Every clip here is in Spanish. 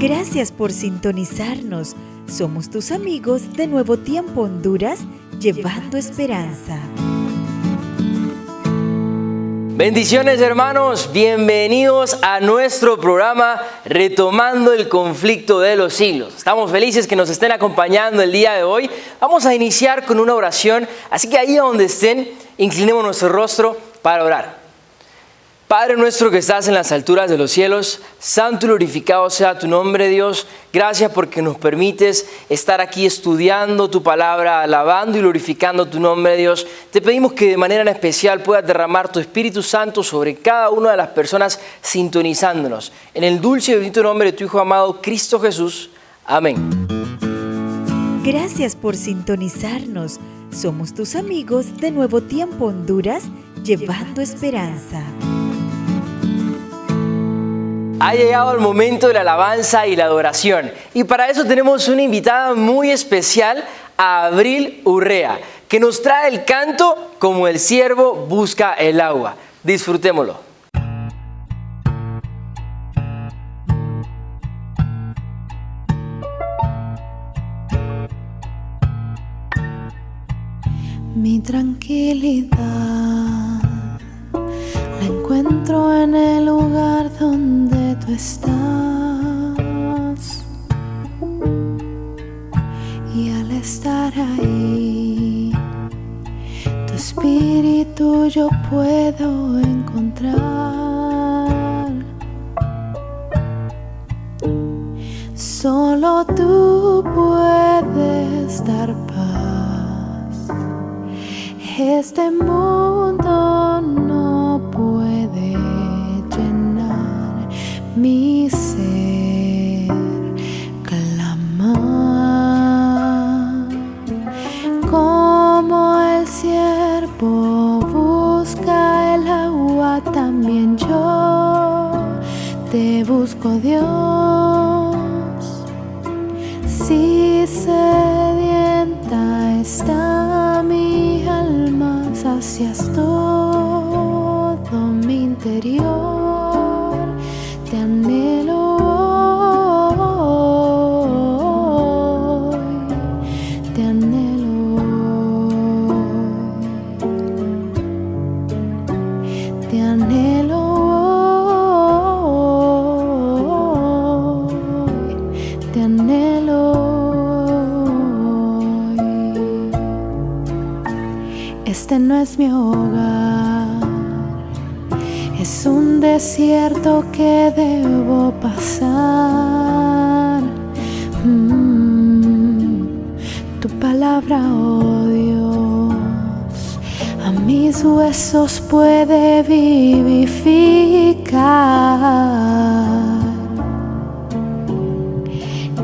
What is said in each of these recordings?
Gracias por sintonizarnos. Somos tus amigos de Nuevo Tiempo Honduras, llevando esperanza. Bendiciones, hermanos, bienvenidos a nuestro programa Retomando el Conflicto de los Siglos. Estamos felices que nos estén acompañando el día de hoy. Vamos a iniciar con una oración, así que ahí donde estén, inclinemos nuestro rostro para orar. Padre nuestro que estás en las alturas de los cielos, santo y glorificado sea tu nombre, Dios. Gracias porque nos permites estar aquí estudiando tu palabra, alabando y glorificando tu nombre, Dios. Te pedimos que de manera especial puedas derramar tu Espíritu Santo sobre cada una de las personas sintonizándonos. En el dulce y bendito nombre de tu Hijo amado, Cristo Jesús. Amén. Gracias por sintonizarnos. Somos tus amigos de Nuevo Tiempo Honduras, llevando esperanza. Ha llegado el momento de la alabanza y la adoración. Y para eso tenemos una invitada muy especial, a Abril Urrea, que nos trae el canto Como el ciervo busca el agua. Disfrutémoslo. Mi tranquilidad la encuentro en el lugar donde tú estás, y al estar ahí tu espíritu yo puedo encontrar. Solo tú puedes dar paz. Este mundo no puede llenar mi ser. Clama como el ciervo busca el agua, también yo te busco, Dios. Si sedienta está mi alma, sacias todo mi interior. Te anhelo hoy, te anhelo hoy, te anhelo hoy, te anhelo hoy. Este no es mi hogar, es un desierto que debo pasar. Tu palabra, oh Dios, a mis huesos puede vivificar.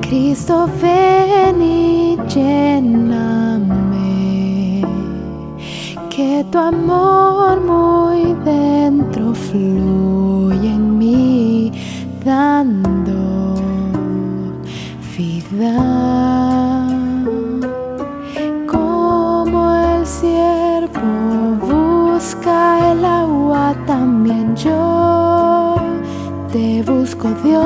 Cristo, ven y lléname, que tu amor muy dentro fluye en mí, dando vida. Como el ciervo busca el agua, también yo te busco, Dios.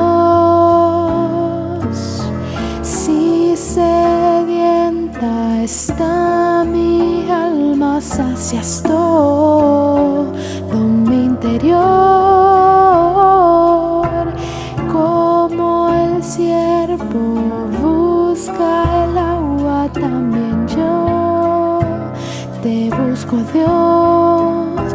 Si sedienta está mi alma, sacias todo mi interior. Como el ciervo busca el agua, también yo te busco, Dios.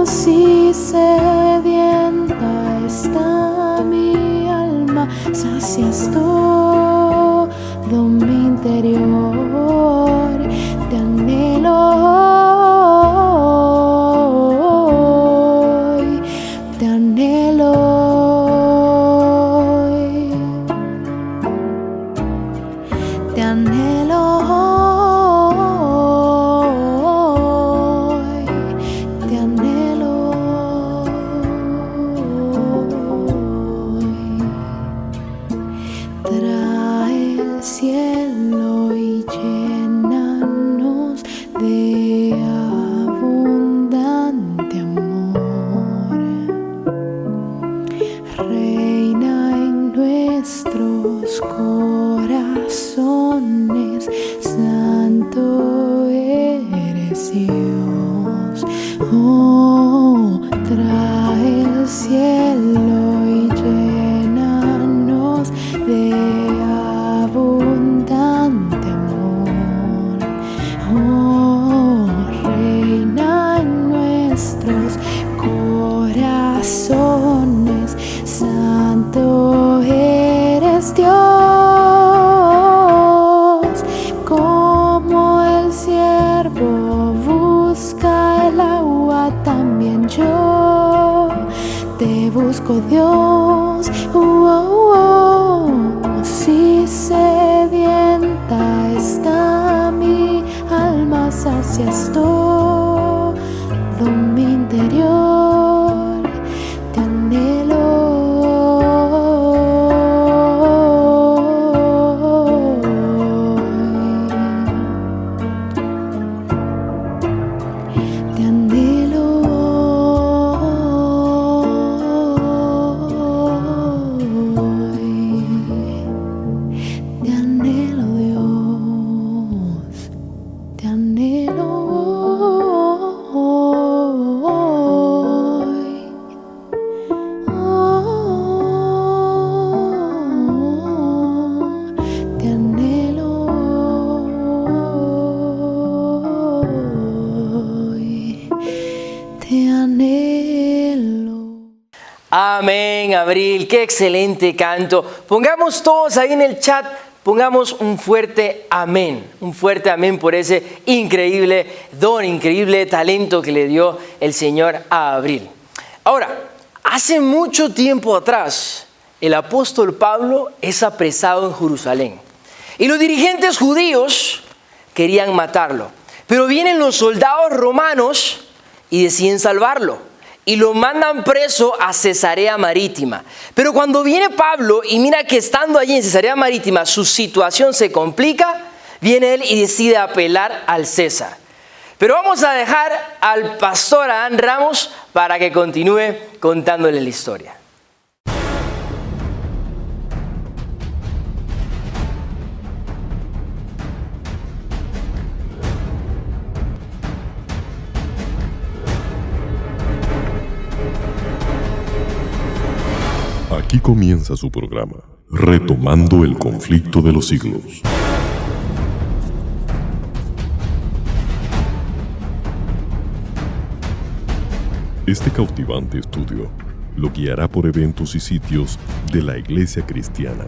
Si sedienta está mi alma, sacias todo mi interior. Te anhelo hoy, te anhelo hoy, te anhelo hoy, te anhelo hoy. Trae el cielo y llénanos de abundante amor. Reina en nuestros corazones. Santo eres Dios. Oh, trae el cielo y llénanos de abundante amor. Oh, reina en nuestros corazones. Santo eres Dios. Como el ciervo busca el agua, también yo te busco, Dios. Si sedienta está mi alma, sacias todo mi interior. Te anhelo. Te anhelo. Te anhelo, Dios. Te anhelo hoy. Te anhelo hoy. Te anhelo. Amén, Abril, qué excelente canto. Pongamos todos ahí en el chat, pongamos un fuerte amén por ese increíble don, increíble talento que le dio el Señor a Abril. Ahora, hace mucho tiempo atrás, el apóstol Pablo es apresado en Jerusalén y los dirigentes judíos querían matarlo, pero vienen los soldados romanos y deciden salvarlo y lo mandan preso a Cesarea Marítima. Pero cuando viene Pablo y mira que estando allí en Cesarea Marítima su situación se complica, viene él y decide apelar al César. Pero vamos a dejar al pastor Adán Ramos para que continúe contándole la historia. Aquí comienza su programa, Retomando el Conflicto de los Siglos. Este cautivante estudio lo guiará por eventos y sitios de la Iglesia cristiana,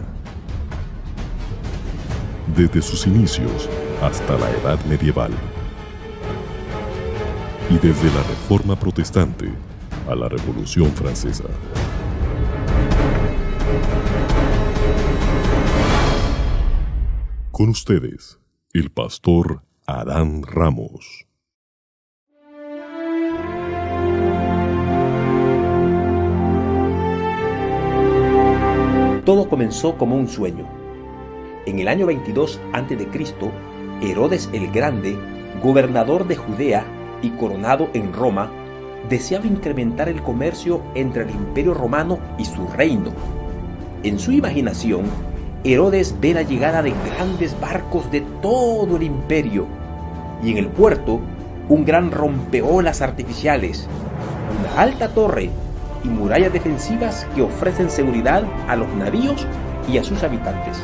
desde sus inicios hasta la Edad Medieval, y desde la Reforma Protestante a la Revolución Francesa. Con ustedes, el pastor Adán Ramos. Todo comenzó como un sueño. En el año 22 a.C., Herodes el Grande, gobernador de Judea y coronado en Roma, deseaba incrementar el comercio entre el Imperio Romano y su reino. En su imaginación, Herodes ve la llegada de grandes barcos de todo el imperio y en el puerto un gran rompeolas artificiales, una alta torre y murallas defensivas que ofrecen seguridad a los navíos y a sus habitantes.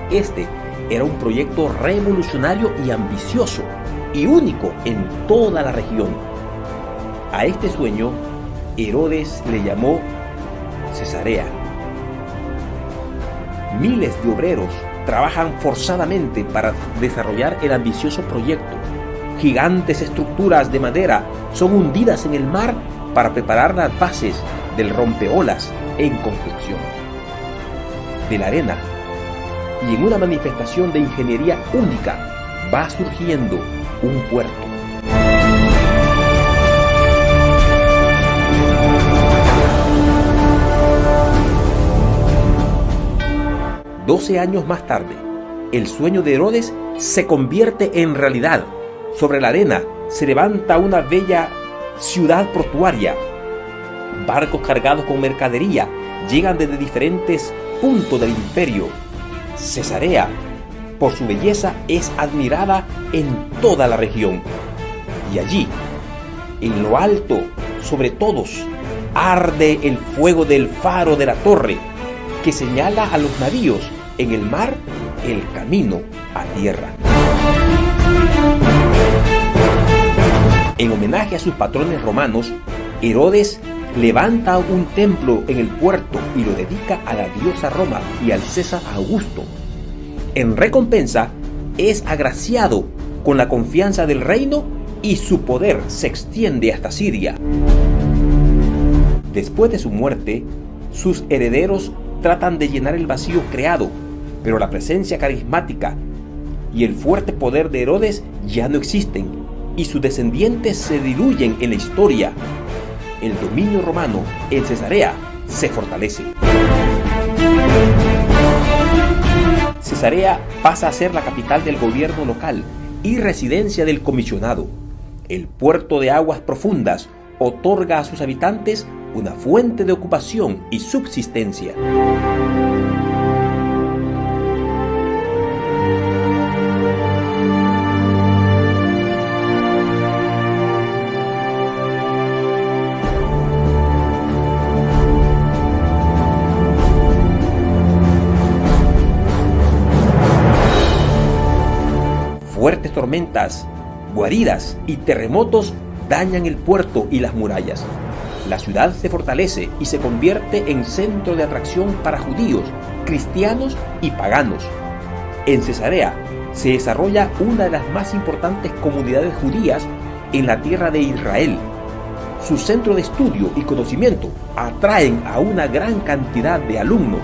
Este era un proyecto revolucionario y ambicioso y único en toda la región. A este sueño, Herodes le llamó Cesarea. Miles de obreros trabajan forzadamente para desarrollar el ambicioso proyecto. Gigantes estructuras de madera son hundidas en el mar para preparar las bases del rompeolas en construcción. De la arena y en una manifestación de ingeniería única va surgiendo un puerto. Doce años más tarde, el sueño de Herodes se convierte en realidad. Sobre la arena se levanta una bella ciudad portuaria. barcos cargados con mercadería llegan desde diferentes puntos del imperio. Cesarea, por su belleza, es admirada en toda la región. Y allí, en lo alto, sobre todos, arde el fuego del faro de la torre, que señala a los navíos en el mar el camino a tierra. En homenaje a sus patrones romanos, Herodes levanta un templo en el puerto y lo dedica a la diosa Roma y al César Augusto. En recompensa, es agraciado con la confianza del reino y su poder se extiende hasta Siria. Después de su muerte, sus herederos tratan de llenar el vacío creado, pero la presencia carismática y el fuerte poder de Herodes ya no existen y sus descendientes se diluyen en la historia. El dominio romano en Cesarea se fortalece. Cesarea pasa a ser la capital del gobierno local y residencia del comisionado. El puerto de aguas profundas otorga a sus habitantes una fuente de ocupación y subsistencia. Fuertes tormentas, guaridas y terremotos dañan el puerto y las murallas. La ciudad se fortalece y se convierte en centro de atracción para judíos, cristianos y paganos. En Cesarea se desarrolla una de las más importantes comunidades judías en la tierra de Israel. Su centro de estudio y conocimiento atraen a una gran cantidad de alumnos.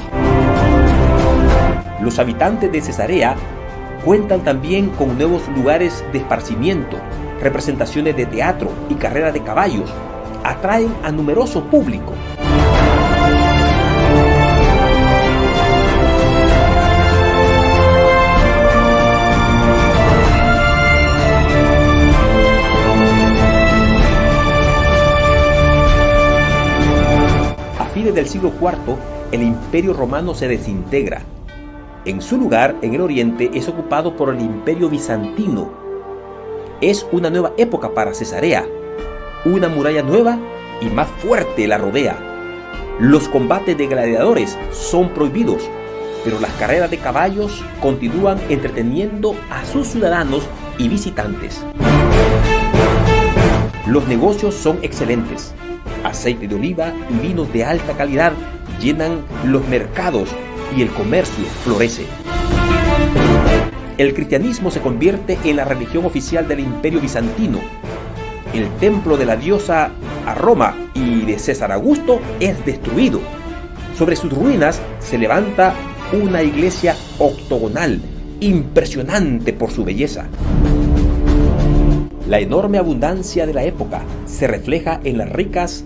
Los habitantes de Cesarea cuentan también con nuevos lugares de esparcimiento, representaciones de teatro y carreras de caballos. Atraen a numeroso público. A fines del siglo IV, el Imperio Romano se desintegra. En su lugar, en el oriente, es ocupado por el Imperio Bizantino. Es una nueva época para Cesarea. Una muralla nueva y más fuerte la rodea. Los combates de gladiadores son prohibidos, pero las carreras de caballos continúan entreteniendo a sus ciudadanos y visitantes. Los negocios son excelentes. Aceite de oliva y vinos de alta calidad llenan los mercados y el comercio florece. El cristianismo se convierte en la religión oficial del Imperio Bizantino. El templo de la diosa a Roma y de César Augusto es destruido. Sobre sus ruinas se levanta una iglesia octogonal, impresionante por su belleza. La enorme abundancia de la época se refleja en las ricas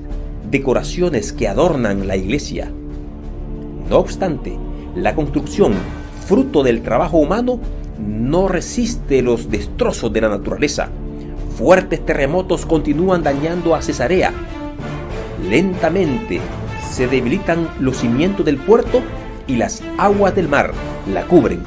decoraciones que adornan la iglesia. No obstante, la construcción, fruto del trabajo humano, no resiste los destrozos de la naturaleza. Fuertes terremotos continúan dañando a Cesarea. Lentamente se debilitan los cimientos del puerto y las aguas del mar la cubren.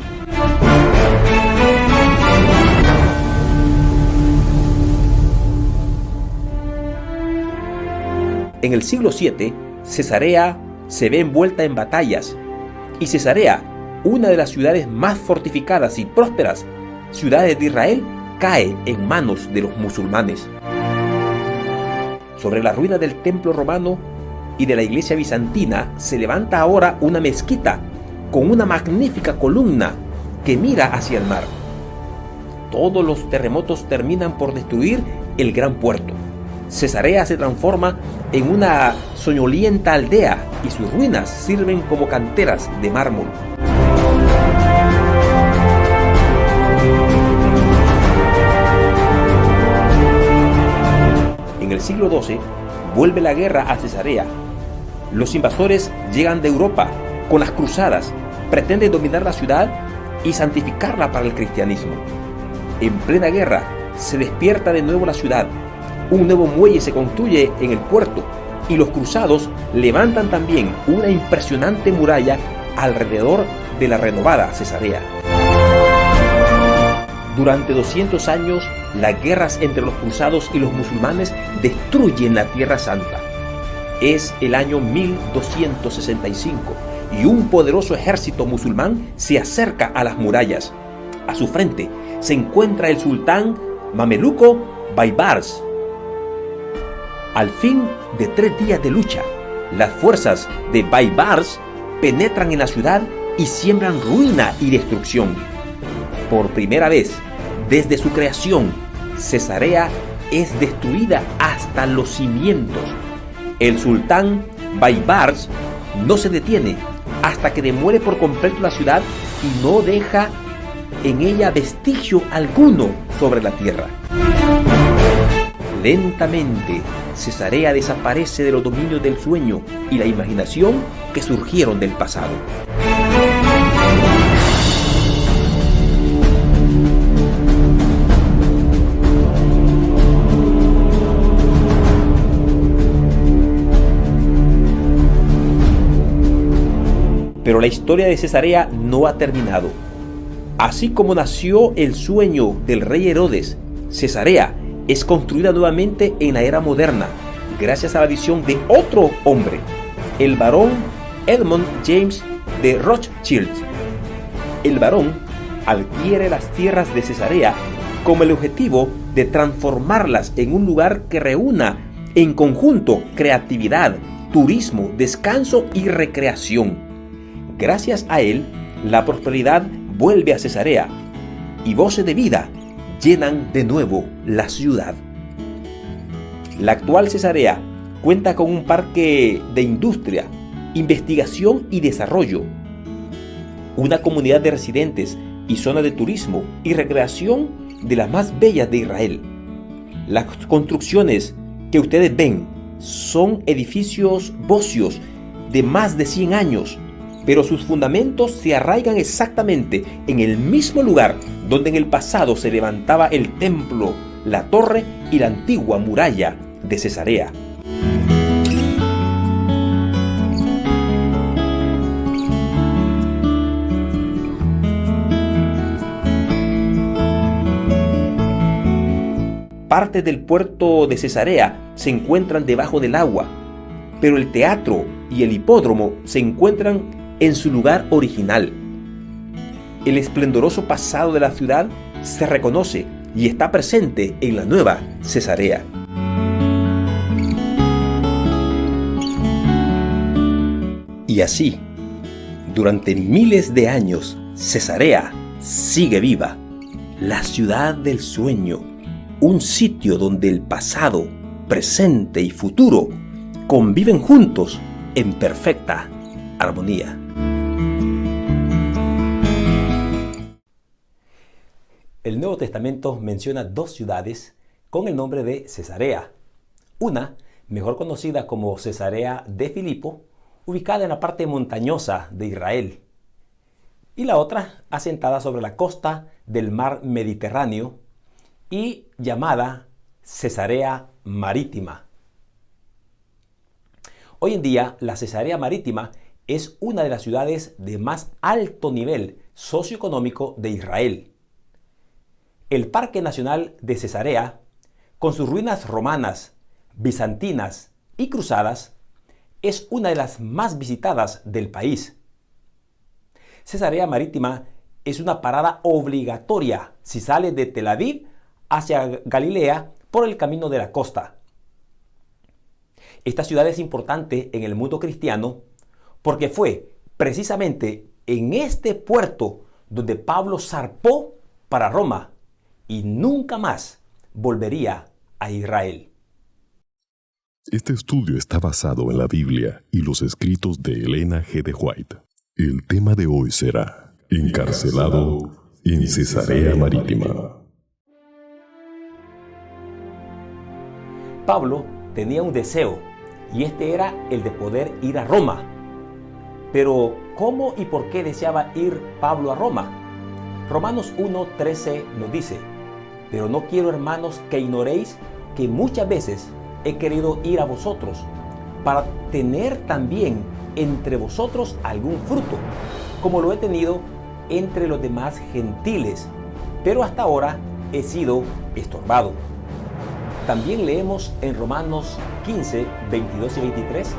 En el siglo VII, Cesarea se ve envuelta en batallas, y Cesarea, una de las ciudades más fortificadas y prósperas ciudades de Israel, cae en manos de los musulmanes. Sobre la ruina del templo romano y de la iglesia bizantina se levanta ahora una mezquita con una magnífica columna que mira hacia el mar. Todos los terremotos terminan por destruir el gran puerto. Cesarea se transforma en una soñolienta aldea y sus ruinas sirven como canteras de mármol. En el siglo XII vuelve la guerra a Cesarea. Los invasores llegan de Europa con las cruzadas, pretenden dominar la ciudad y santificarla para el cristianismo. En plena guerra se despierta de nuevo la ciudad. Un nuevo muelle se construye en el puerto y los cruzados levantan también una impresionante muralla alrededor de la renovada Cesarea. Durante 200 años, las guerras entre los cruzados y los musulmanes destruyen la Tierra Santa. Es el año 1265 y un poderoso ejército musulmán se acerca a las murallas. A su frente se encuentra el sultán mameluco Baibars. Al fin de 3 días de lucha, las fuerzas de Baibars penetran en la ciudad y siembran ruina y destrucción. Por primera vez desde su creación, Cesarea es destruida hasta los cimientos. El sultán Baibars no se detiene hasta que demuele por completo la ciudad y no deja en ella vestigio alguno sobre la tierra. Lentamente, Cesarea desaparece de los dominios del sueño y la imaginación que surgieron del pasado. Pero la historia de Cesarea no ha terminado. Así como nació el sueño del rey Herodes, Cesarea es construida nuevamente en la era moderna, gracias a la visión de otro hombre, el barón Edmund James de Rothschild. El barón adquiere las tierras de Cesarea con el objetivo de transformarlas en un lugar que reúna en conjunto creatividad, turismo, descanso y recreación. Gracias a él, la prosperidad vuelve a Cesarea y voces de vida llenan de nuevo la ciudad. La actual Cesarea cuenta con un parque de industria, investigación y desarrollo, una comunidad de residentes y zona de turismo y recreación de las más bellas de Israel. Las construcciones que ustedes ven son edificios bocios de más de 100 años, pero sus fundamentos se arraigan exactamente en el mismo lugar donde en el pasado se levantaba el templo, la torre y la antigua muralla de Cesarea. Partes del puerto de Cesarea se encuentran debajo del agua, pero el teatro y el hipódromo se encuentran en su lugar original. El esplendoroso pasado de la ciudad se reconoce y está presente en la nueva Cesarea. Y así, durante miles de años, Cesarea sigue viva, la ciudad del sueño, un sitio donde el pasado, presente y futuro conviven juntos en perfecta armonía. El Nuevo Testamento menciona 2 ciudades con el nombre de Cesarea. Una, mejor conocida como Cesarea de Filipo, ubicada en la parte montañosa de Israel. Y la otra, asentada sobre la costa del mar Mediterráneo y llamada Cesarea Marítima. Hoy en día, la Cesarea Marítima es una de las ciudades de más alto nivel socioeconómico de Israel. El Parque Nacional de Cesarea, con sus ruinas romanas, bizantinas y cruzadas, es una de las más visitadas del país. Cesarea Marítima es una parada obligatoria si sale de Tel Aviv hacia Galilea por el camino de la costa. Esta ciudad es importante en el mundo cristiano porque fue precisamente en este puerto donde Pablo zarpó para Roma y nunca más volvería a Israel. Este estudio está basado en la Biblia y los escritos de Elena G. de White. El tema de hoy será Encarcelado en Cesarea Marítima. Pablo tenía un deseo y este era el de poder ir a Roma. Pero, ¿cómo y por qué deseaba ir Pablo a Roma? Romanos 1:13 nos dice: pero no quiero, hermanos, que ignoréis que muchas veces he querido ir a vosotros, para tener también entre vosotros algún fruto, como lo he tenido entre los demás gentiles, pero hasta ahora he sido estorbado. También leemos en Romanos 15, 22 y 23,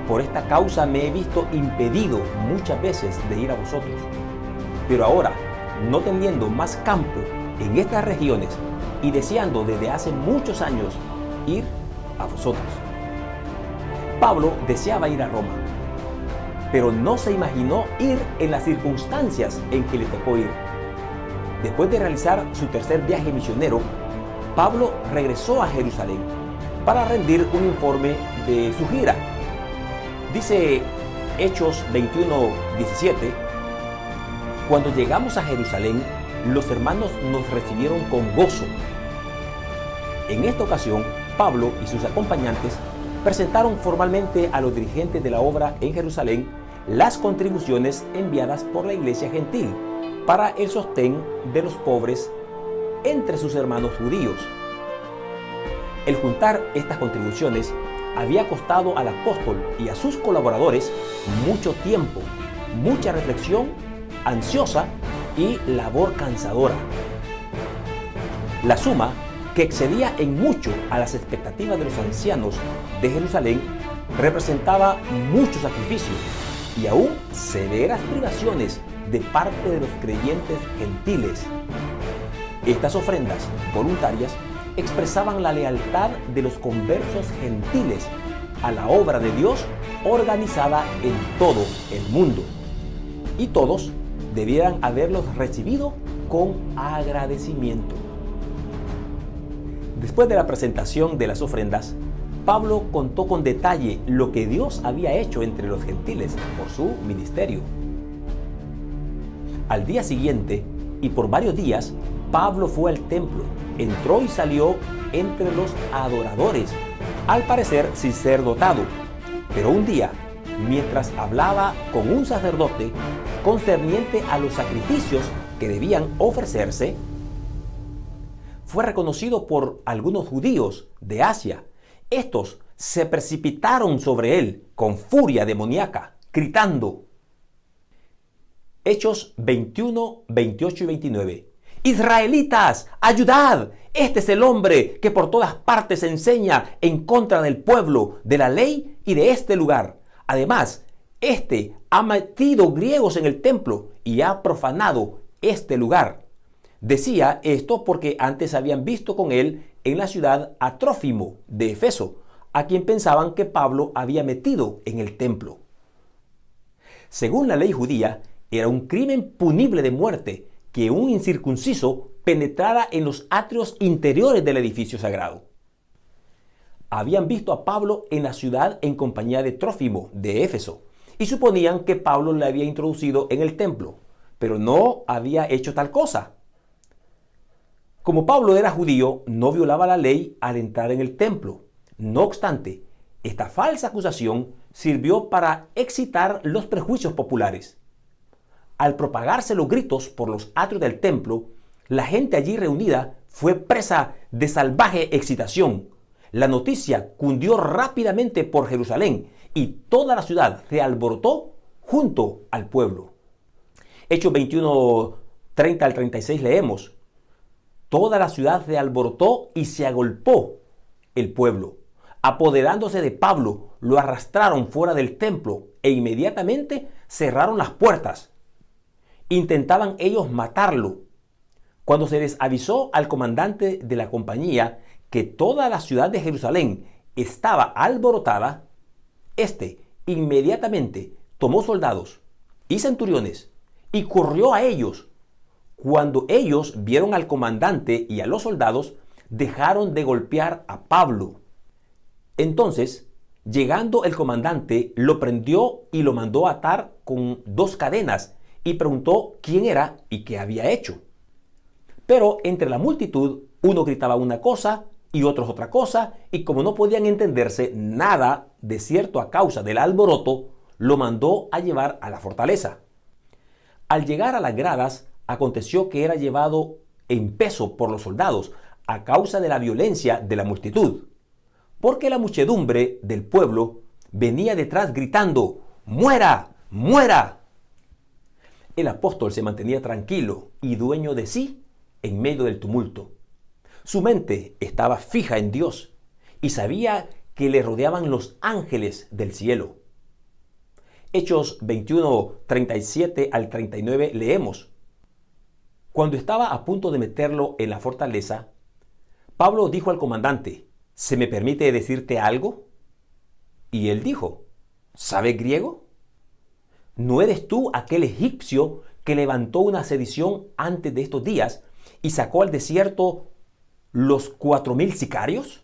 por esta causa me he visto impedido muchas veces de ir a vosotros, pero ahora, no teniendo más campo en estas regiones y deseando desde hace muchos años ir a vosotros. Pablo deseaba ir a Roma, pero no se imaginó ir en las circunstancias en que le tocó ir. Después de realizar su tercer viaje misionero, Pablo regresó a Jerusalén para rendir un informe de su gira. Dice Hechos 21:17, cuando llegamos a Jerusalén, los hermanos nos recibieron con gozo. En esta ocasión, Pablo y sus acompañantes presentaron formalmente a los dirigentes de la obra en Jerusalén las contribuciones enviadas por la iglesia gentil para el sostén de los pobres entre sus hermanos judíos. El juntar estas contribuciones había costado al apóstol y a sus colaboradores mucho tiempo, mucha reflexión ansiosa y labor cansadora. La suma, que excedía en mucho a las expectativas de los ancianos de Jerusalén, representaba mucho sacrificio y aún severas privaciones de parte de los creyentes gentiles. Estas ofrendas voluntarias expresaban la lealtad de los conversos gentiles a la obra de Dios organizada en todo el mundo, y todos debieran haberlos recibido con agradecimiento. Después de la presentación de las ofrendas, Pablo contó con detalle lo que Dios había hecho entre los gentiles por su ministerio. Al día siguiente, y por varios días, Pablo fue al templo, entró y salió entre los adoradores, al parecer sin ser dotado. Pero un día, mientras hablaba con un sacerdote concerniente a los sacrificios que debían ofrecerse, fue reconocido por algunos judíos de Asia. Estos se precipitaron sobre él con furia demoníaca, gritando. Hechos 21, 28 y 29. Israelitas, ayudad, este es el hombre que por todas partes enseña en contra del pueblo, de la ley y de este lugar. Además, este ha metido griegos en el templo y ha profanado este lugar. Decía esto porque antes habían visto con él en la ciudad a Trófimo de Efeso, a quien pensaban que Pablo había metido en el templo. Según la ley judía, era un crimen punible de muerte que un incircunciso penetrara en los atrios interiores del edificio sagrado. Habían visto a Pablo en la ciudad en compañía de Trófimo de Éfeso y suponían que Pablo le había introducido en el templo, pero no había hecho tal cosa. Como Pablo era judío, no violaba la ley al entrar en el templo. No obstante, esta falsa acusación sirvió para excitar los prejuicios populares. Al propagarse los gritos por los atrios del templo, la gente allí reunida fue presa de salvaje excitación. La noticia cundió rápidamente por Jerusalén y toda la ciudad se alborotó junto al pueblo. Hechos 21, 30 al 36 leemos. Toda la ciudad se alborotó y se agolpó el pueblo. Apoderándose de Pablo, lo arrastraron fuera del templo e inmediatamente cerraron las puertas. Intentaban ellos matarlo. Cuando se les avisó al comandante de la compañía que toda la ciudad de Jerusalén estaba alborotada, este inmediatamente tomó soldados y centuriones y corrió a ellos. Cuando ellos vieron al comandante y a los soldados, dejaron de golpear a Pablo. Entonces, llegando el comandante, lo prendió y lo mandó a atar con 2 cadenas y preguntó quién era y qué había hecho. Pero entre la multitud, uno gritaba una cosa y otros otra cosa, y como no podían entenderse nada de cierto a causa del alboroto, lo mandó a llevar a la fortaleza. Al llegar a las gradas, aconteció que era llevado en peso por los soldados a causa de la violencia de la multitud, porque la muchedumbre del pueblo venía detrás gritando: ¡Muera! ¡Muera! El apóstol se mantenía tranquilo y dueño de sí en medio del tumulto. Su mente estaba fija en Dios y sabía que le rodeaban los ángeles del cielo. Hechos 21, 37 al 39 leemos: Cuando estaba a punto de meterlo en la fortaleza, Pablo dijo al comandante: ¿Se me permite decirte algo? Y él dijo: ¿Sabes griego? ¿No eres tú aquel egipcio que levantó una sedición antes de estos días y sacó al desierto los 4,000 sicarios?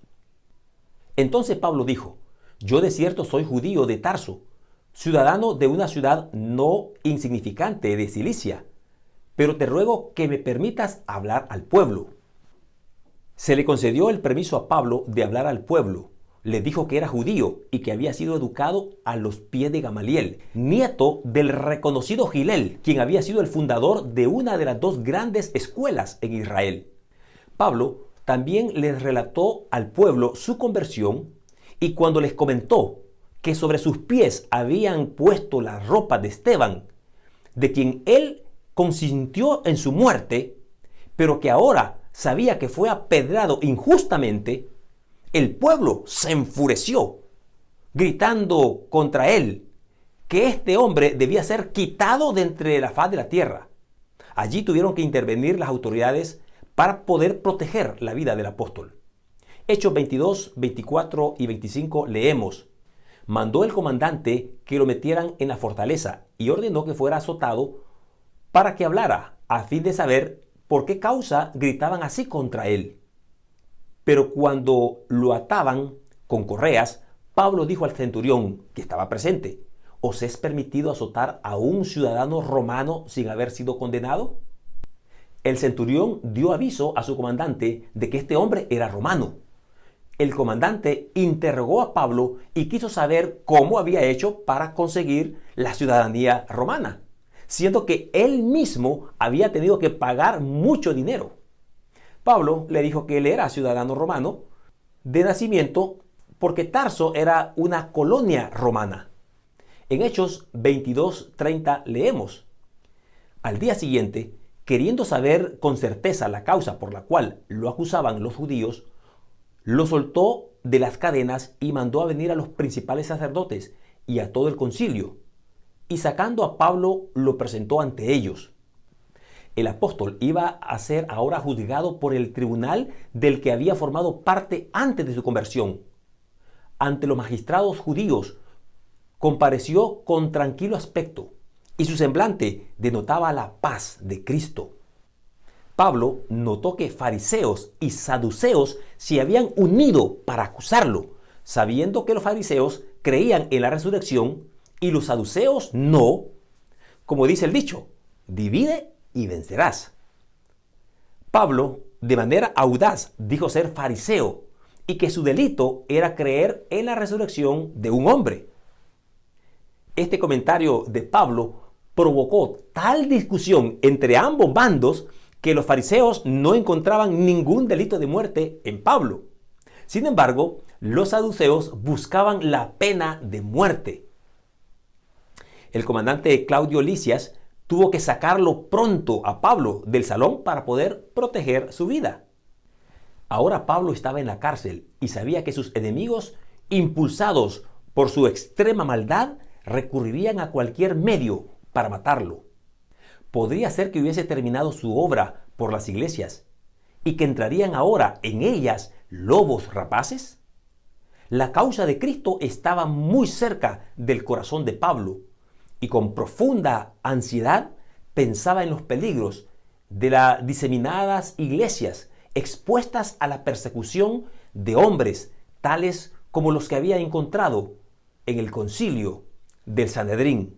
Entonces Pablo dijo: Yo de cierto soy judío de Tarso, ciudadano de una ciudad no insignificante de Cilicia, pero te ruego que me permitas hablar al pueblo. Se le concedió el permiso a Pablo de hablar al pueblo. Le dijo que era judío y que había sido educado a los pies de Gamaliel, nieto del reconocido Gilel, quien había sido el fundador de una de las 2 grandes escuelas en Israel. Pablo también les relató al pueblo su conversión, y cuando les comentó que sobre sus pies habían puesto la ropa de Esteban, de quien él consintió en su muerte, pero que ahora sabía que fue apedrado injustamente, el pueblo se enfureció, gritando contra él que este hombre debía ser quitado de entre la faz de la tierra. Allí tuvieron que intervenir las autoridades para poder proteger la vida del apóstol. Hechos 22, 24 y 25 leemos: Mandó el comandante que lo metieran en la fortaleza y ordenó que fuera azotado para que hablara, a fin de saber por qué causa gritaban así contra él. Pero cuando lo ataban con correas, Pablo dijo al centurión que estaba presente: ¿Os es permitido azotar a un ciudadano romano sin haber sido condenado? El centurión dio aviso a su comandante de que este hombre era romano. El comandante interrogó a Pablo y quiso saber cómo había hecho para conseguir la ciudadanía romana, siendo que él mismo había tenido que pagar mucho dinero. Pablo le dijo que él era ciudadano romano de nacimiento porque Tarso era una colonia romana. En Hechos 22:30 leemos: Al día siguiente, queriendo saber con certeza la causa por la cual lo acusaban los judíos, lo soltó de las cadenas y mandó a venir a los principales sacerdotes y a todo el concilio, y sacando a Pablo lo presentó ante ellos. El apóstol iba a ser ahora juzgado por el tribunal del que había formado parte antes de su conversión. Ante los magistrados judíos compareció con tranquilo aspecto y su semblante denotaba la paz de Cristo. Pablo notó que fariseos y saduceos se habían unido para acusarlo, sabiendo que los fariseos creían en la resurrección y los saduceos no. Como dice el dicho: divide y vencerás. Pablo, de manera audaz, dijo ser fariseo y que su delito era creer en la resurrección de un hombre. Este comentario de Pablo provocó tal discusión entre ambos bandos que los fariseos no encontraban ningún delito de muerte en Pablo. Sin embargo, los saduceos buscaban la pena de muerte. El comandante Claudio Lisias tuvo que sacarlo pronto a Pablo del salón para poder proteger su vida. Ahora Pablo estaba en la cárcel y sabía que sus enemigos, impulsados por su extrema maldad, recurrirían a cualquier medio para matarlo. Podría ser que hubiese terminado su obra por las iglesias y que entrarían ahora en ellas lobos rapaces. La causa de Cristo estaba muy cerca del corazón de Pablo y con profunda ansiedad pensaba en los peligros de las diseminadas iglesias expuestas a la persecución de hombres tales como los que había encontrado en el concilio del Sanedrín.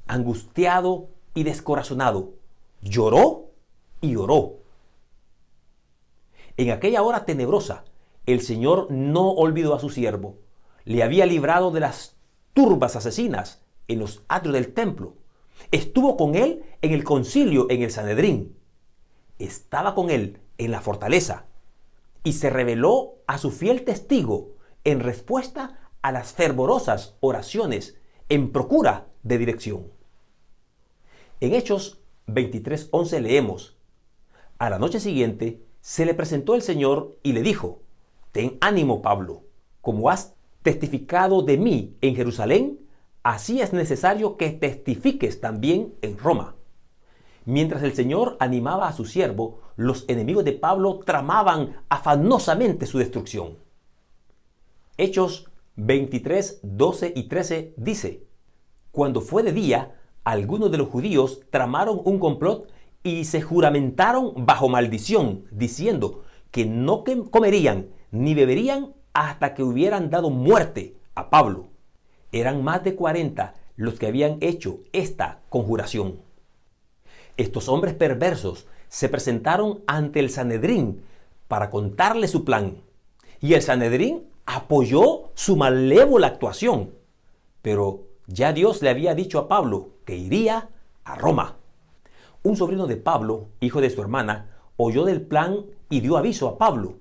Angustiado y descorazonado, lloró y oró. En aquella hora tenebrosa, el Señor no olvidó a su siervo. Le había librado de las turbas asesinas en los atrios del templo. Estuvo con él en el concilio en el Sanedrín. Estaba con él en la fortaleza y se reveló a su fiel testigo en respuesta a las fervorosas oraciones en procura de dirección. En Hechos 23:11 leemos: a la noche siguiente se le presentó el Señor y le dijo: ten ánimo, Pablo, como has testificado de mí en Jerusalén, así es necesario que testifiques también en Roma. Mientras el Señor animaba a su siervo, los enemigos de Pablo tramaban afanosamente su destrucción. Hechos 23, 12 y 13 dice: cuando fue de día, algunos de los judíos tramaron un complot y se juramentaron bajo maldición, diciendo que no comerían ni beberían hasta que hubieran dado muerte a Pablo. Eran más de 40 los que habían hecho esta conjuración. Estos hombres perversos se presentaron ante el Sanedrín para contarle su plan, y el Sanedrín apoyó su malévola actuación. Pero ya Dios le había dicho a Pablo que iría a Roma. Un sobrino de Pablo, hijo de su hermana, oyó del plan y dio aviso a Pablo.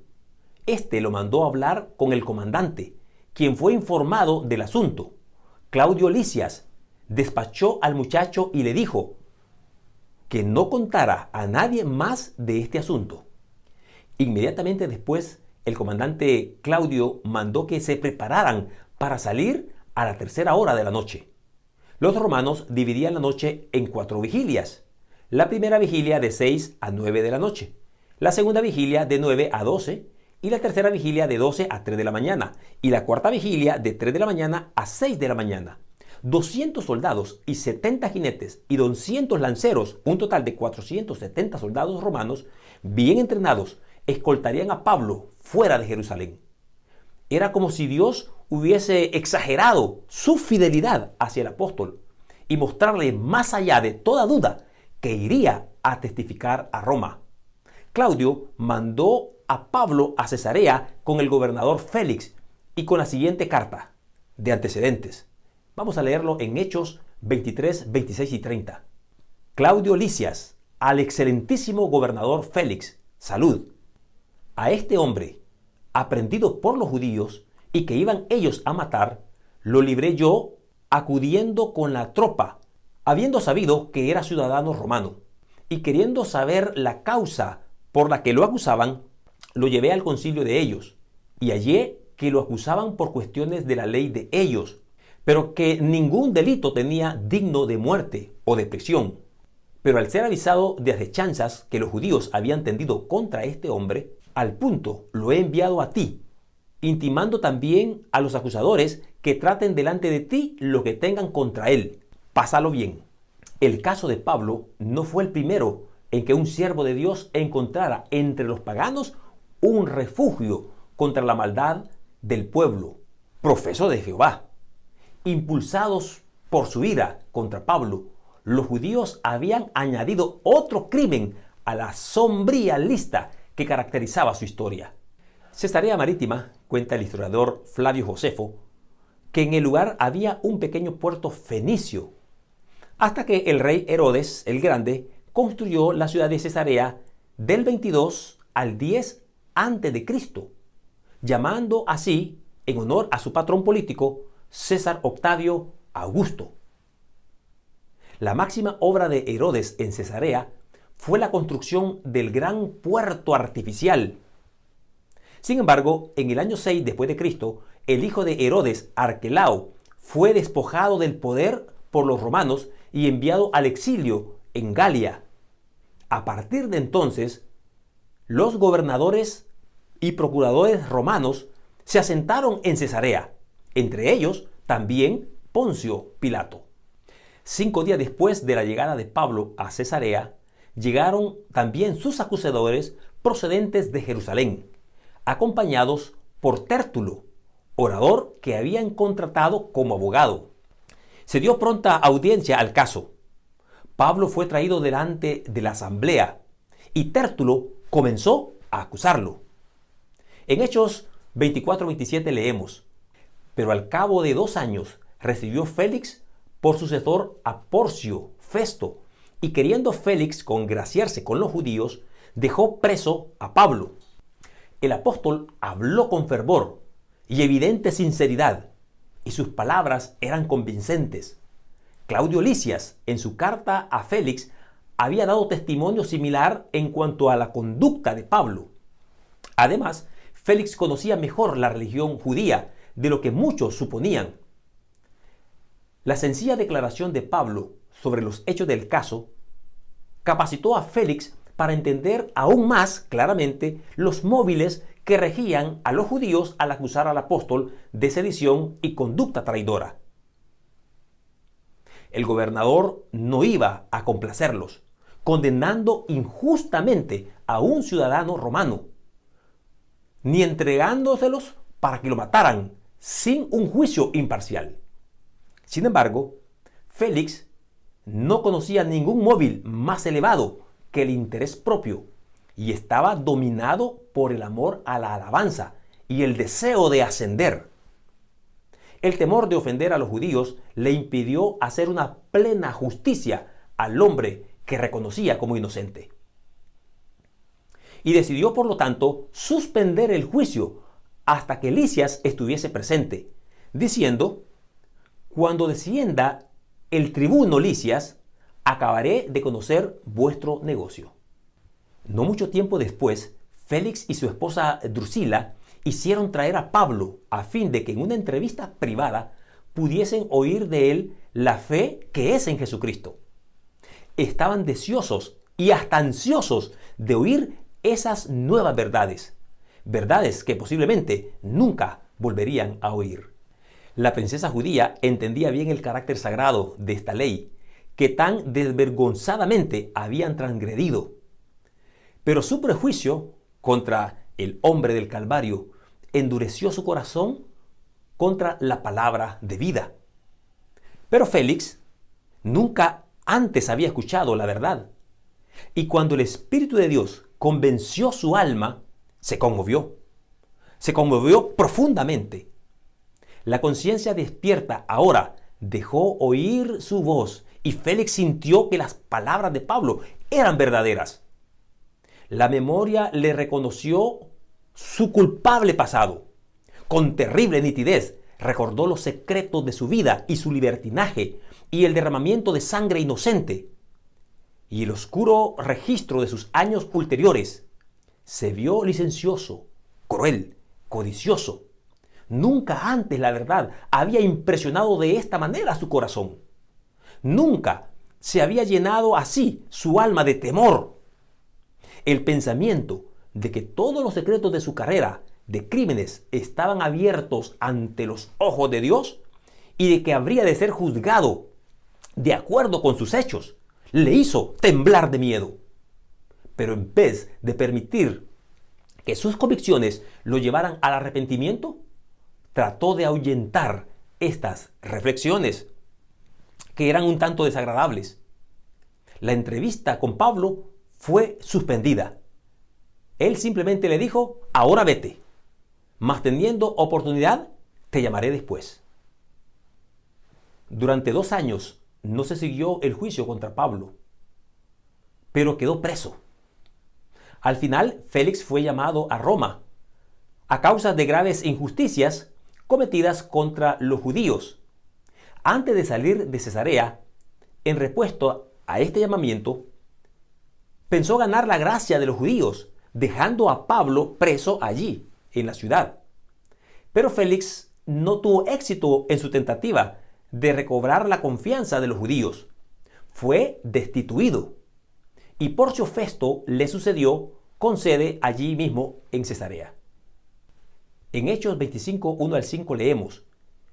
Este lo mandó a hablar con el comandante, quien fue informado del asunto. Claudio Lisias despachó al muchacho y le dijo que no contara a nadie más de este asunto. Inmediatamente después, el comandante Claudio mandó que se prepararan para salir a la 3:a hora de la noche. Los romanos dividían la noche en 4 vigilias. La primera vigilia de 6 a 9 de la noche, la segunda vigilia de 9 a 12 y la tercera vigilia de 12 a 3 de la mañana y la cuarta vigilia de 3 de la mañana a 6 de la mañana. 200 soldados y 70 jinetes y 200 lanceros, un total de 470 soldados romanos bien entrenados, escoltarían a Pablo fuera de Jerusalén. Era como si Dios hubiese exagerado su fidelidad hacia el apóstol y mostrarle más allá de toda duda que iría a testificar a Roma. Claudio mandó a Pablo a Cesarea con el gobernador Félix y con la siguiente carta de antecedentes. Vamos a leerlo en Hechos 23, 26 y 30. Claudio Lisias, al excelentísimo gobernador Félix, salud. A este hombre, aprendido por los judíos y que iban ellos a matar, lo libré yo acudiendo con la tropa, habiendo sabido que era ciudadano romano, y queriendo saber la causa por la que lo acusaban, lo llevé al concilio de ellos, y hallé que lo acusaban por cuestiones de la ley de ellos, pero que ningún delito tenía digno de muerte o de prisión. Pero al ser avisado de asechanzas que los judíos habían tendido contra este hombre, al punto lo he enviado a ti, intimando también a los acusadores que traten delante de ti lo que tengan contra él. Pásalo bien. El caso de Pablo no fue el primero en que un siervo de Dios encontrara entre los paganos un refugio contra la maldad del pueblo, profeso de Jehová. Impulsados por su ira contra Pablo, los judíos habían añadido otro crimen a la sombría lista que caracterizaba su historia. Cesarea Marítima, cuenta el historiador Flavio Josefo, que en el lugar había un pequeño puerto fenicio, hasta que el rey Herodes el Grande construyó la ciudad de Cesarea del 22 al 10 a.C., llamando así en honor a su patrón político, César Octavio Augusto. La máxima obra de Herodes en Cesarea fue la construcción del gran puerto artificial. Sin embargo, en el año 6 después de Cristo, el hijo de Herodes, Arquelao, fue despojado del poder por los romanos y enviado al exilio en Galia. A partir de entonces, los gobernadores y procuradores romanos se asentaron en Cesarea, entre ellos también Poncio Pilato. 5 días después de la llegada de Pablo a Cesarea, llegaron también sus acusadores procedentes de Jerusalén, acompañados por Tértulo, orador que habían contratado como abogado. Se dio pronta audiencia al caso. Pablo fue traído delante de la asamblea y Tértulo comenzó a acusarlo. En Hechos 24-27 leemos: pero al cabo de 2 años recibió Félix por sucesor a Porcio Festo, y queriendo Félix congraciarse con los judíos, dejó preso a Pablo. El apóstol habló con fervor y evidente sinceridad, y sus palabras eran convincentes. Claudio Lisias, en su carta a Félix, había dado testimonio similar en cuanto a la conducta de Pablo. Además, Félix conocía mejor la religión judía de lo que muchos suponían. La sencilla declaración de Pablo sobre los hechos del caso capacitó a Félix para entender aún más claramente los móviles que regían a los judíos al acusar al apóstol de sedición y conducta traidora. El gobernador no iba a complacerlos, condenando injustamente a un ciudadano romano, ni entregándoselos para que lo mataran sin un juicio imparcial. Sin embargo, Félix no conocía ningún móvil más elevado que el interés propio y estaba dominado por el amor a la alabanza y el deseo de ascender. El temor de ofender a los judíos le impidió hacer una plena justicia al hombre que reconocía como inocente. Y decidió, por lo tanto, suspender el juicio hasta que Lisias estuviese presente, diciendo: cuando descienda el tribuno Lisias, acabaré de conocer vuestro negocio. No mucho tiempo después, Félix y su esposa Drusila hicieron traer a Pablo a fin de que en una entrevista privada pudiesen oír de él la fe que es en Jesucristo. Estaban deseosos y hasta ansiosos de oír esas nuevas verdades, verdades que posiblemente nunca volverían a oír. La princesa judía entendía bien el carácter sagrado de esta ley, que tan desvergonzadamente habían transgredido. Pero su prejuicio contra el hombre del Calvario endureció su corazón contra la palabra de vida. Pero Félix nunca antes había escuchado la verdad. Y cuando el Espíritu de Dios convenció su alma, se conmovió. Se conmovió profundamente. La conciencia despierta ahora dejó oír su voz y Félix sintió que las palabras de Pablo eran verdaderas. La memoria le reconoció su culpable pasado. Con terrible nitidez recordó los secretos de su vida y su libertinaje y el derramamiento de sangre inocente. Y el oscuro registro de sus años ulteriores. Se vio licencioso, cruel, codicioso. Nunca antes, la verdad, había impresionado de esta manera su corazón. Nunca se había llenado así su alma de temor. El pensamiento de que todos los secretos de su carrera de crímenes estaban abiertos ante los ojos de Dios y de que habría de ser juzgado de acuerdo con sus hechos, le hizo temblar de miedo. Pero en vez de permitir que sus convicciones lo llevaran al arrepentimiento, trató de ahuyentar estas reflexiones que eran un tanto desagradables. La entrevista con Pablo fue suspendida. Él simplemente le dijo: ahora vete, mas teniendo oportunidad te llamaré después. Durante 2 años no se siguió el juicio contra Pablo, pero quedó preso. Al final, Félix fue llamado a Roma a causa de graves injusticias cometidas contra los judíos. Antes de salir de Cesarea, en respuesta a este llamamiento, pensó ganar la gracia de los judíos, dejando a Pablo preso allí, en la ciudad. Pero Félix no tuvo éxito en su tentativa de recobrar la confianza de los judíos. Fue destituido. Y Porcio Festo le sucedió con sede allí mismo en Cesarea. En Hechos 25, 1 al 5 leemos: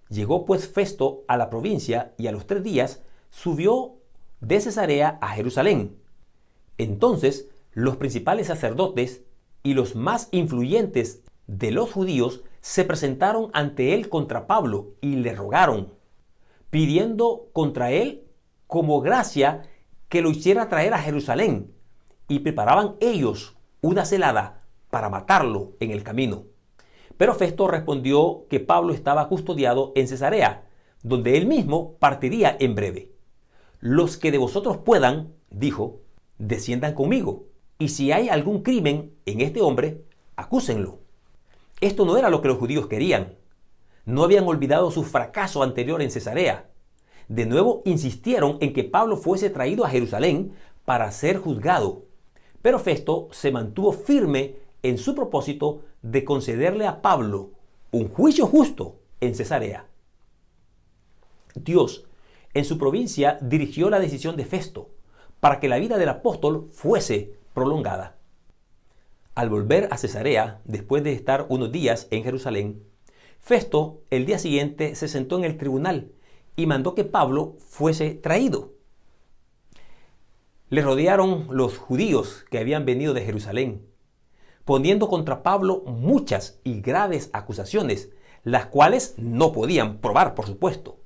llegó pues Festo a la provincia y a los 3 días subió de Cesarea a Jerusalén. Entonces los principales sacerdotes y los más influyentes de los judíos se presentaron ante él contra Pablo y le rogaron, pidiendo contra él como gracia que lo hiciera traer a Jerusalén, y preparaban ellos una celada para matarlo en el camino. Pero Festo respondió que Pablo estaba custodiado en Cesarea, donde él mismo partiría en breve. Los que de vosotros puedan, dijo, desciendan conmigo, y si hay algún crimen en este hombre, acúsenlo. Esto no era lo que los judíos querían. no habían olvidado su fracaso anterior en Cesarea. De nuevo insistieron en que Pablo fuese traído a Jerusalén para ser juzgado. Pero Festo se mantuvo firme en su propósito de concederle a Pablo un juicio justo en Cesarea. Dios, en su providencia, dirigió la decisión de Festo para que la vida del apóstol fuese prolongada. Al volver a Cesarea, después de estar unos días en Jerusalén, Festo el día siguiente se sentó en el tribunal y mandó que Pablo fuese traído. Le rodearon los judíos que habían venido de Jerusalén, poniendo contra Pablo muchas y graves acusaciones, las cuales no podían probar, por supuesto.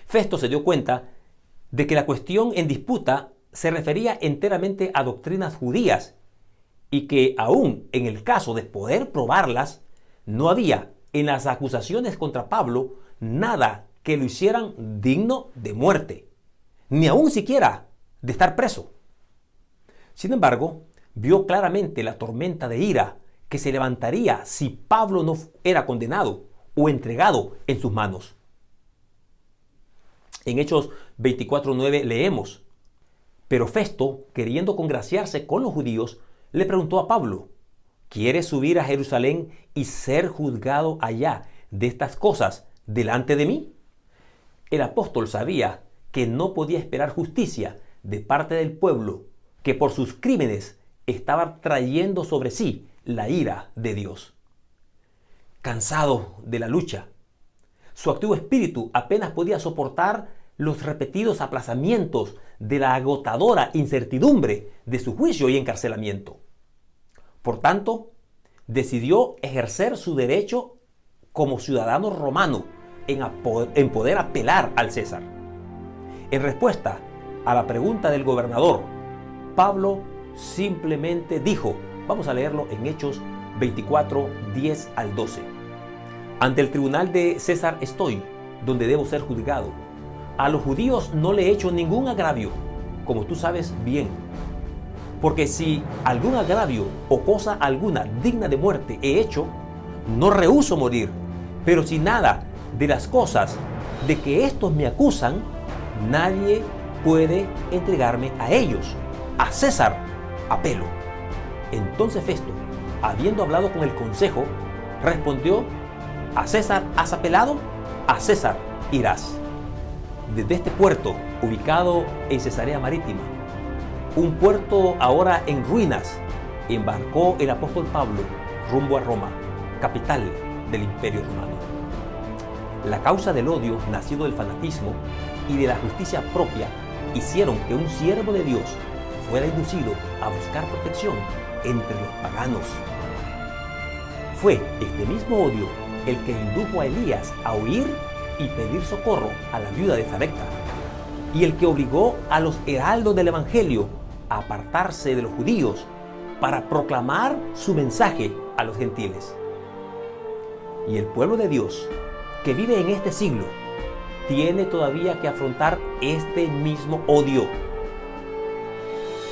Festo se dio cuenta de que la cuestión en disputa se refería enteramente a doctrinas judías y que aún en el caso de poder probarlas, no había en las acusaciones contra Pablo nada que lo hicieran digno de muerte, ni aún siquiera de estar preso. Sin embargo, vio claramente la tormenta de ira que se levantaría si Pablo no era condenado o entregado en sus manos. En Hechos 24:9 leemos: pero Festo, queriendo congraciarse con los judíos, le preguntó a Pablo: ¿quieres subir a Jerusalén y ser juzgado allá de estas cosas delante de mí? El apóstol sabía que no podía esperar justicia de parte del pueblo, que por sus crímenes estaba trayendo sobre sí la ira de Dios. Cansado de la lucha, su activo espíritu apenas podía soportar los repetidos aplazamientos de la agotadora incertidumbre de su juicio y encarcelamiento. Por tanto, decidió ejercer su derecho como ciudadano romano en poder apelar al César. En respuesta a la pregunta del gobernador, Pablo simplemente dijo, vamos a leerlo en Hechos 24, 10 al 12. Ante el tribunal de César estoy, donde debo ser juzgado. A los judíos no le he hecho ningún agravio, como tú sabes bien. Porque si algún agravio o cosa alguna digna de muerte he hecho, no rehúso morir. Pero si nada de las cosas de que estos me acusan, nadie puede entregarme a ellos. A César apelo. Entonces Festo, habiendo hablado con el consejo, respondió: ¿a César has apelado? A César irás. Desde este puerto, ubicado en Cesarea Marítima, un puerto ahora en ruinas, embarcó el apóstol Pablo rumbo a Roma, capital del Imperio Romano. La causa del odio nacido del fanatismo y de la justicia propia hicieron que un siervo de Dios fuera inducido a buscar protección entre los paganos. Fue este mismo odio el que indujo a Elías a huir y pedir socorro a la viuda de Zarepta, y el que obligó a los heraldos del Evangelio a apartarse de los judíos para proclamar su mensaje a los gentiles. Y el pueblo de Dios que vive en este siglo tiene todavía que afrontar este mismo odio.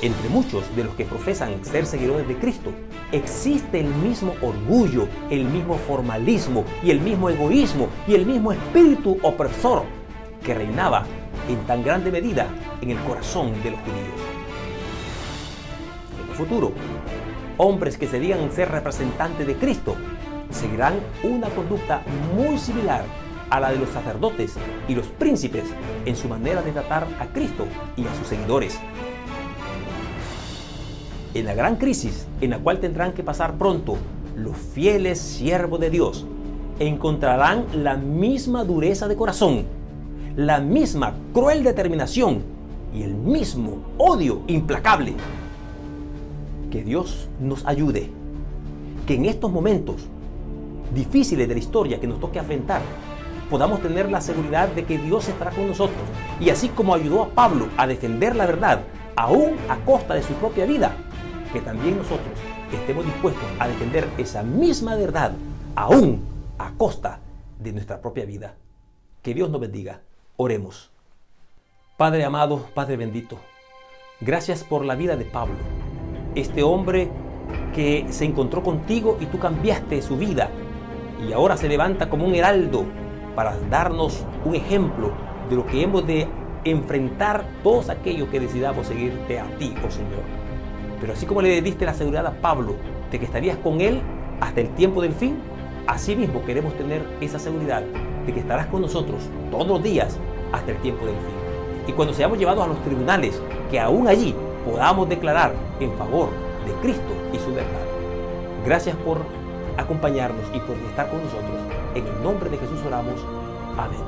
Entre muchos de los que profesan ser seguidores de Cristo, existe el mismo orgullo, el mismo formalismo y el mismo egoísmo y el mismo espíritu opresor que reinaba en tan grande medida en el corazón de los judíos. En el futuro, hombres que se digan ser representantes de Cristo seguirán una conducta muy similar a la de los sacerdotes y los príncipes en su manera de tratar a Cristo y a sus seguidores. En la gran crisis en la cual tendrán que pasar pronto, los fieles siervos de Dios encontrarán la misma dureza de corazón, la misma cruel determinación y el mismo odio implacable. Que Dios nos ayude, que en estos momentos difíciles de la historia que nos toque afrontar, podamos tener la seguridad de que Dios estará con nosotros. Y así como ayudó a Pablo a defender la verdad, aún a costa de su propia vida, que también nosotros estemos dispuestos a defender esa misma verdad, aún a costa de nuestra propia vida. Que Dios nos bendiga. Oremos. Padre amado, Padre bendito, gracias por la vida de Pablo, este hombre que se encontró contigo y tú cambiaste su vida y ahora se levanta como un heraldo para darnos un ejemplo de lo que hemos de enfrentar todos aquellos que decidamos seguirte a ti, oh Señor. Pero así como le diste la seguridad a Pablo de que estarías con él hasta el tiempo del fin, así mismo queremos tener esa seguridad de que estarás con nosotros todos los días hasta el tiempo del fin. Y cuando seamos llevados a los tribunales, que aún allí podamos declarar en favor de Cristo y su verdad. Gracias por acompañarnos y por estar con nosotros. En el nombre de Jesús oramos. Amén.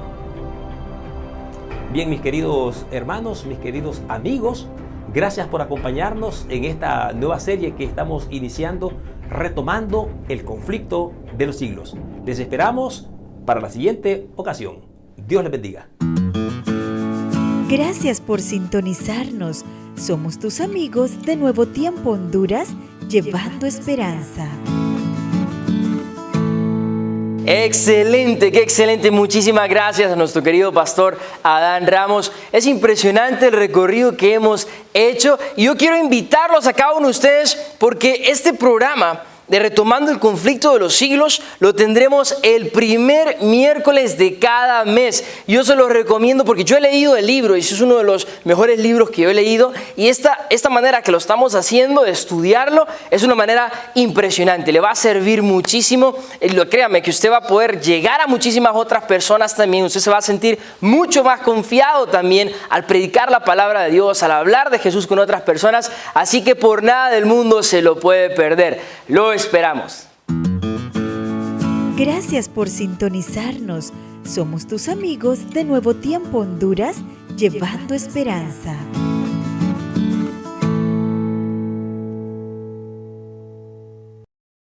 Bien, mis queridos hermanos, mis queridos amigos, gracias por acompañarnos en esta nueva serie que estamos iniciando, retomando el conflicto de los siglos. Les esperamos para la siguiente ocasión. Dios les bendiga. Gracias por sintonizarnos. Somos tus amigos de Nuevo Tiempo Honduras, llevando esperanza. Excelente, qué excelente. Muchísimas gracias a nuestro querido pastor Adán Ramos. Es impresionante el recorrido que hemos hecho y yo quiero invitarlos a cada uno de ustedes porque este programa de Retomando el Conflicto de los Siglos lo tendremos el primer miércoles de cada mes. Yo se los recomiendo porque yo he leído el libro y es uno de los mejores libros que yo he leído y esta manera que lo estamos haciendo de estudiarlo es una manera impresionante, le va a servir muchísimo. Créame que usted va a poder llegar a muchísimas otras personas también, usted se va a sentir mucho más confiado también al predicar la palabra de Dios, al hablar de Jesús con otras personas, así que por nada del mundo se lo puede perder. Lo esperamos. Gracias por sintonizarnos. Somos tus amigos de Nuevo Tiempo Honduras, llevando esperanza.